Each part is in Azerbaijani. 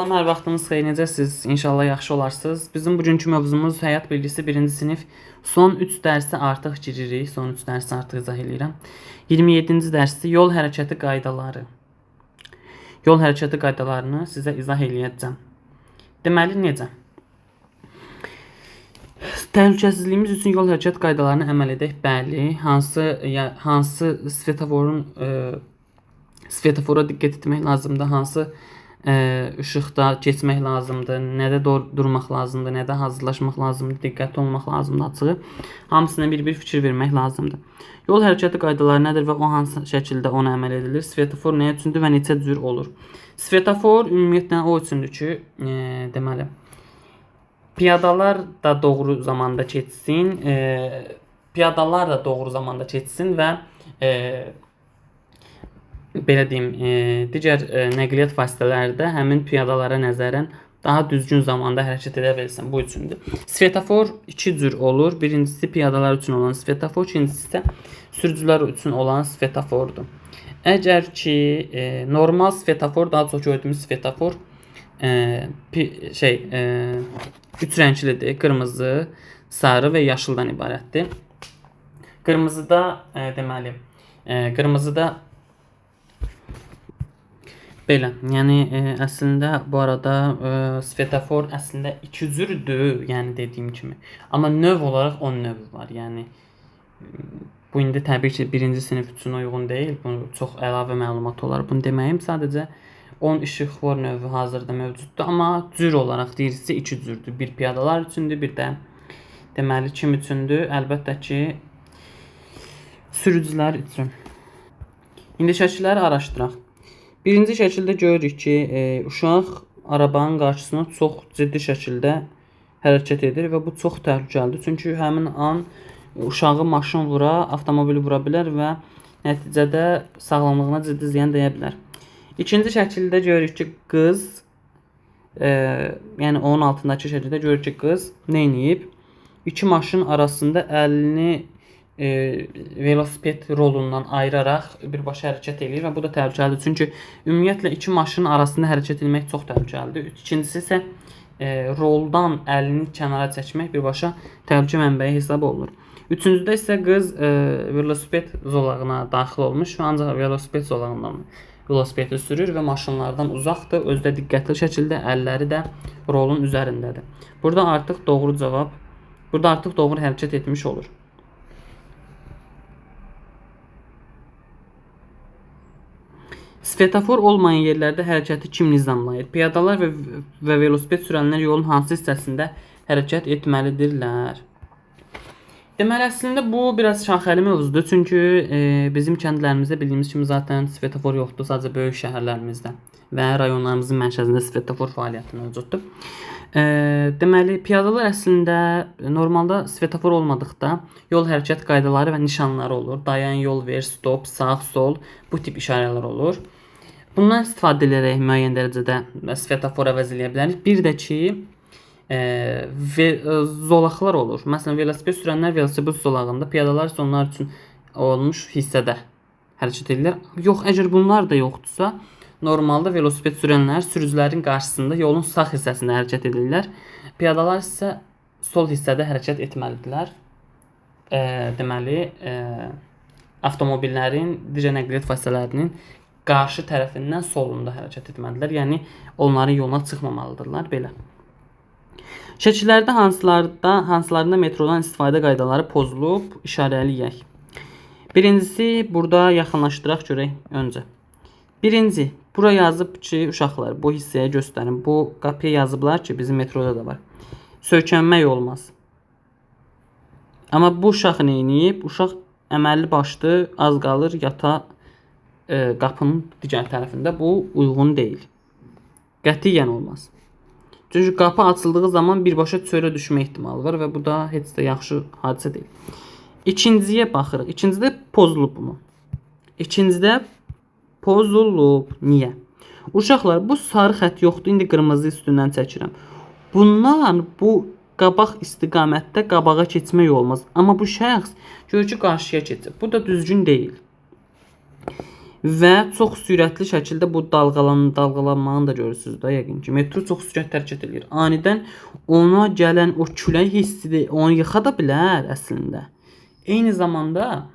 Salam, hər vaxtınız xeyir, necəsiz? İnşallah yaxşı olarsınız. Bizim bugünkü mövzumuz həyat bilgisi 1-ci sinif. Son 3 dərsi artıq giririk. Son 3 dərsi artıq izah edirəm. 27-ci dərsdə yol hərəkəti qaydaları. Yol hərəkəti qaydalarını sizə izah eləyəcəm. Deməli, necə? Təhlükəsizliyimiz üçün yol hərəkət qaydalarını əməl edək. Bəli, hansı svetofora diqqət etmək lazımdır, hansı ışıqda keçmək lazımdır, nədə durmaq lazımdır, nədə hazırlaşmaq lazımdır, diqqətli olmaq lazımdır açığı. Hamısına bir fikir vermək lazımdır. Yol hərəkəti qaydaları nədir və o hansı şəkildə ona əməl edilir? Svetofor nə üçündür və neçə cür olur? Svetofor ümumiyyətlə o üçündür ki, deməli, piyadalar da doğru zamanda keçsin, və belə deyim, digər nəqliyyat vasitələrdə həmin piyadalara nəzərən daha düzgün zamanda hərəkət edə bilsin. Bu üçündür. Svetofor 2 cür olur. Birincisi piyadalar üçün olan svetofor, ikincisi isə sürücülər üçün olan svetofordur. Əgər ki, normal svetofor, daha çox gördüyümüz svetofor üç rənglidir. Qırmızı, sarı və yaşıldan ibarətdir. Qırmızıda belə, yəni əslində bu arada svetofor əslində 2 cürdür, yəni dediyim kimi. Amma növ olaraq 10 növ var. Yəni bu indi təbii ki 1-ci sinif üçün uyğun deyil. Bu çox əlavə məlumat olar bunu deməyim. Sadəcə 10 işıqfor növü hazırda mövcuddur, amma cür olaraq deyirsə 2 cürdür. Bir piyadalar üçündür, bir də deməli kim üçündür? Əlbəttə ki sürücülər üçün. İndi şəkilləri araşdıraq. Birinci şəkildə görürük ki, uşaq arabanın qarşısına çox ciddi şəkildə hərəkət edir və bu çox təhlükəlidir. Çünki həmin an uşağı maşın vura, avtomobili vura bilər və nəticədə sağlamlığına ciddi ziyan dəyə bilər. İkinci şəkildə görürük ki, qız, yəni onun altındakı şəkildə görürük ki, qız nə edib? İki maşın arasında əlini velosiped rolundan ayıraraq birbaşa hərəkət edir və bu da təhlükəlidir. Çünki ümumiyyətlə iki maşının arasında hərəkət etmək çox təhlükəlidir. İkincisi isə roldan əlini kənara çəkmək birbaşa təhlükə mənbəyi hesab olunur. Üçüncüdə isə qız velosiped zolağına daxil olmuş və ancaq velosiped zolağından velosipedi sürür və maşınlardan uzaqdır. Özü də diqqətli şəkildə əlləri də rolun üzərindədir. Burada artıq doğru hərəkət etmiş olur. Svetofor olmayan yerlərdə hərəkəti kim nizamlayır? Piyadalar və velosiped sürənlər yolun hansı hissəsində hərəkət etməlidirlər? Deməli, əslində bu biraz şaxəli mövzudur. Çünki bizim kəndlərimizdə bildiyimiz kimi zaten svetofor yoxdur. Sadəcə böyük şəhərlərimizdə və rayonlarımızın mərkəzində svetofor fəaliyyəti mövcuddur. Deməli, piyadalar əslində normalda svetofor olmadıqda yol hərəkət qaydaları və nişanları olur. Dayan, yol ver, stop, sağ, sol, bu tip işarələr olur. Bundan istifadə edərək müəyyən dərəcədə svetofor əvəz eləyə bilərik. Bir də ki, zolaqlar olur. Məsələn, velosiped sürənlər velosiped zolağında, piyadalar isə onlar üçün olmuş hissədə hərəkət edirlər. Yox, əgər bunlar da yoxdursa, normalda velosiped sürənlər sürücülərin qarşısında yolun sağ hissəsində hərəkət edirlər. Piyadalar isə sol hissədə hərəkət etməlidirlər. Deməli, avtomobillərin, digər nəqliyyat vasitələrinin qarşı tərəfindən solunda hərəkət etməlidirlər. Yəni, onların yoluna çıxmamalıdırlar. Belə. Şəkillərdə hansılarında metrodan istifadə qaydaları pozulub, işarəliyək. Birincisi, burada yaxınlaşdıraq görək öncə. Birinci, bura yazıb ki, uşaqlar bu hissəyə göstərin. Bu qapıya yazıblar ki, bizim metroda da var. Söykənmək olmaz. Amma bu uşaq nə edib? Uşaq əməlli başlı az qalır yata qapının digər tərəfində. Bu uyğun deyil. Qətiyyən olmaz. Çünki qapı açıldığı zaman birbaşa çölə düşmə ehtimalı var və bu da heç də yaxşı hadisə deyil. İkinciyə baxırıq. İkincidə pozulub bunu. İkincidə pozulub. Niyə? Uşaqlar, bu sarı xətt yoxdur. İndi qırmızı üstündən çəkirəm. Bundan bu qabaq istiqamətdə qabağa keçmək olmaz. Amma bu şəxs gör ki, qarşıya keçir. Bu da düzgün deyil. və çox sürətli şəkildə bu dalğalanmanı da görürsünüz də yəqin ki. Metro çox sürətli hərəkət edir. Anidən ona gələn o külək hissidir, onu yıxa da bilər əslində. Eyni zamanda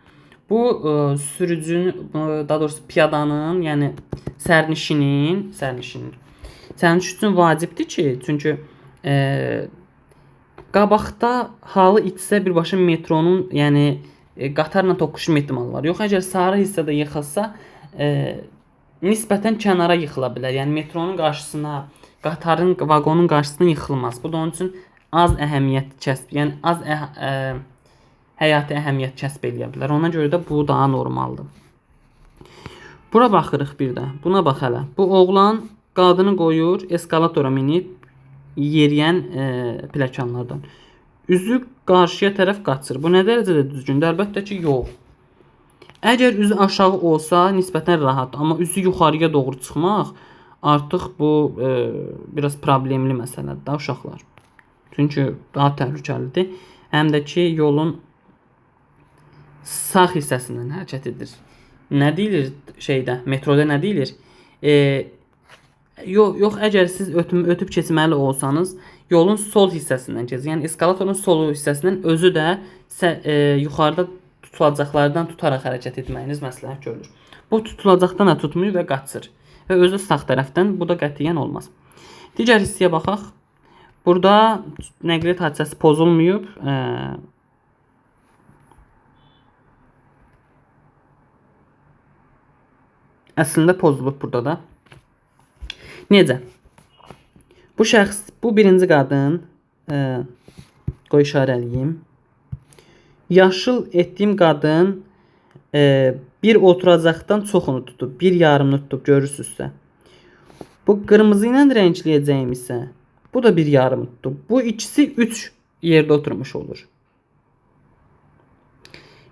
bu sürücünün, daha doğrusu piyadanın, yəni sərnişinin sərnişin üçün vacibdir ki, çünki qabaqda halı itsə birbaşa metronun, yəni qatarla toqquşma ehtimalı var. Yox, əgər sarı hissədə yıxılsa, nisbətən kənara yıxıla bilər. Yəni metronun qarşısına, qatarın, vaqonun qarşısına yıxılmaz. Bu da onun üçün az əhəmiyyət kəsb, yəni az həyati əhəmiyyət kəsb eləyə bilər. Ona görə də bu daha normaldır. Bura baxırıq bir də. Buna bax hələ. Bu oğlan qadını qoyur, eskalatora minib yeriyən pləkanlardan. Üzü qarşıya tərəf qaçır. Bu nə dərəcədə düzgündür? Əlbəttə ki, yox. Əgər üzü aşağı olsa nisbətən rahat, amma üzü yuxarıya doğru çıxmaq artıq bu biraz problemli məsələdir də uşaqlar. Çünki daha təhlükəlidir. Həm də ki, yolun sağ hissəsindən hərəkət edir. Nə deyilir şeydə, metroda nə deyilir? Yox, əgər siz ötüb keçməli olsanız, yolun sol hissəsindən keçin. Yəni eskalatorun sol hissəsindən özü də yuxarıda tutulacaqlardan tutaraq hərəkət etməyiniz məsləhət görülür. Bu tutulacaqdan da tutmuyor və qaçır. Və özü sağ tərəfdən, bu da qətiyyən olmaz. Digər hissəyə baxaq. Burada nəqliyyat hadisəsi pozulmayıb. Əslində pozulub burada da. Necə? Bu şəxs, bu birinci qadın, qoy işarə eləyim. Yaşıl etdiyim qadın bir oturacaqdan çoxunu tutub, bir yarımını tutub, görürsünüzsə. Bu qırmızı ilə rəngləyəcəyim isə, bu da bir yarımı tutub. Bu ikisi 3 yerdə oturmuş olur.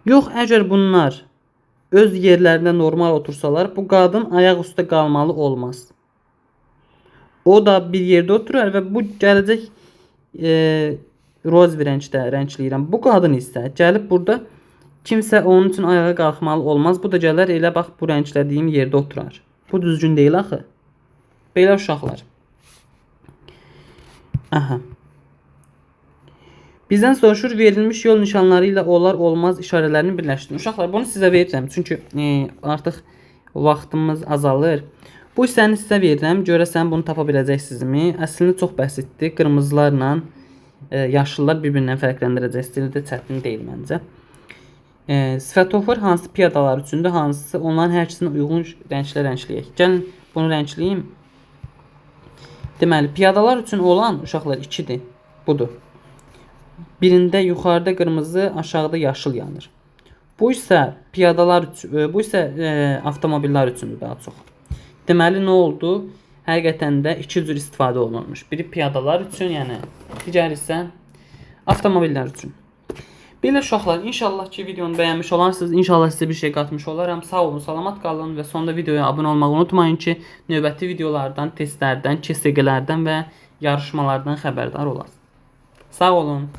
Yox, əgər bunlar öz yerlərində normal otursalar, bu qadın ayaq üstə qalmalı olmaz. O da bir yerdə oturur və bu gələcək roz rəngdə rəngləyirəm. Bu qadın isə gəlib burada kimsə onun üçün ayağa qalxmalı olmaz. Bu da gələr elə bax bu rənglədiyim yerdə oturar. Bu düzgün deyil axı. Belə uşaqlar. Aha. Bizdən soruşur, verilmiş yol nişanları ilə olar-olmaz işarələrini birləşdirin. Uşaqlar, bunu sizə verirəm. Çünki artıq vaxtımız azalır. Bu hissəni sizə verirəm. Görəsən bunu tapa biləcəksinizmi? Əslində çox bəsitdir. Qırmızılarla yaşıllar bir-birindən fərqləndirəcək də çətin deyil məncə. Svetofor hansı piyadalar üçündür? Hansısı? Onların hər ikisinə uyğun rənglə rəngləyək. Gəlin bunu rəngləyim. Deməli, piyadalar üçün olan uşaqlar 2-dir. Budur. Birində yuxarıda qırmızı, aşağıda yaşıl yanır. Bu isə piyadalar üçün, bu isə avtomobillər üçündür daha çox. Deməli, nə oldu? Həqiqətən də iki cür istifadə olunmuş. Biri piyadalar üçün, yəni digər isə avtomobillər üçün. Belə uşaqlar, inşallah ki, videonu bəyənmiş olarsınız. İnşallah sizə bir şey qatmış olaram. Sağ olun, salamat qalın və sonda videoya abunə olmağı unutmayın ki, növbəti videolardan, testlərdən, KSG-lərdən və yarışmalardan xəbərdar olasınız. Sağ olun.